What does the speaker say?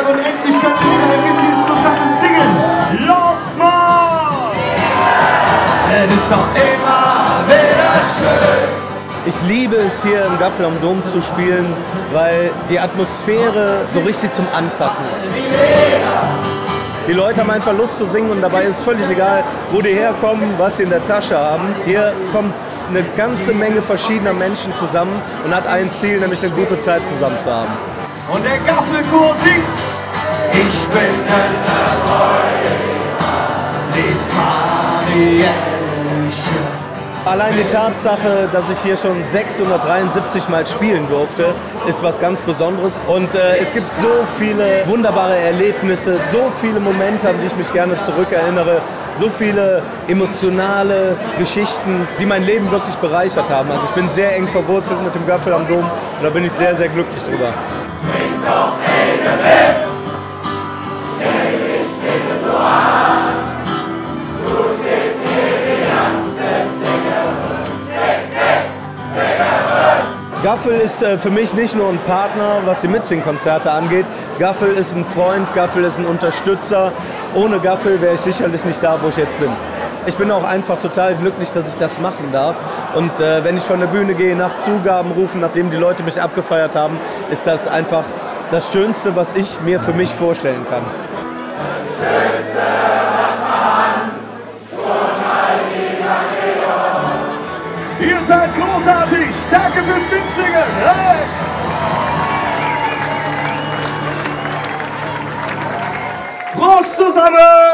Tag und endlich können wir wieder ein bisschen zusammen singen. Los mal! Es ist doch immer wieder schön. Ich liebe es, hier im Gaffel am Dom zu spielen, weil die Atmosphäre so richtig zum Anfassen ist. Die Leute haben einfach Lust zu singen und dabei ist es völlig egal, wo die herkommen, was sie in der Tasche haben. Hier kommt eine ganze Menge verschiedener Menschen zusammen und hat ein Ziel, nämlich eine gute Zeit zusammen zu haben. Und der Gaffelchor singt: Ich bin ein Marielle. Allein die Tatsache, dass ich hier schon 673 Mal spielen durfte, ist was ganz Besonderes. Und es gibt so viele wunderbare Erlebnisse, so viele Momente, an die ich mich gerne zurückerinnere, so viele emotionale Geschichten, die mein Leben wirklich bereichert haben. Also ich bin sehr eng verwurzelt mit dem Gaffel am Dom und da bin ich sehr, sehr glücklich drüber. Trink doch eine mit, ich stehe so an. Du stehst hier die ganze Gaffel ist für mich nicht nur ein Partner, was die Mitsingkonzerte angeht. Gaffel ist ein Freund, Gaffel ist ein Unterstützer. Ohne Gaffel wäre ich sicherlich nicht da, wo ich jetzt bin. Ich bin auch einfach total glücklich, dass ich das machen darf. Und wenn ich von der Bühne gehe, nach Zugaben rufen, nachdem die Leute mich abgefeiert haben, ist das einfach das Schönste, was ich mir für mich vorstellen kann. Ihr seid großartig! Danke fürs Mitsingen! Hey! Prost zusammen!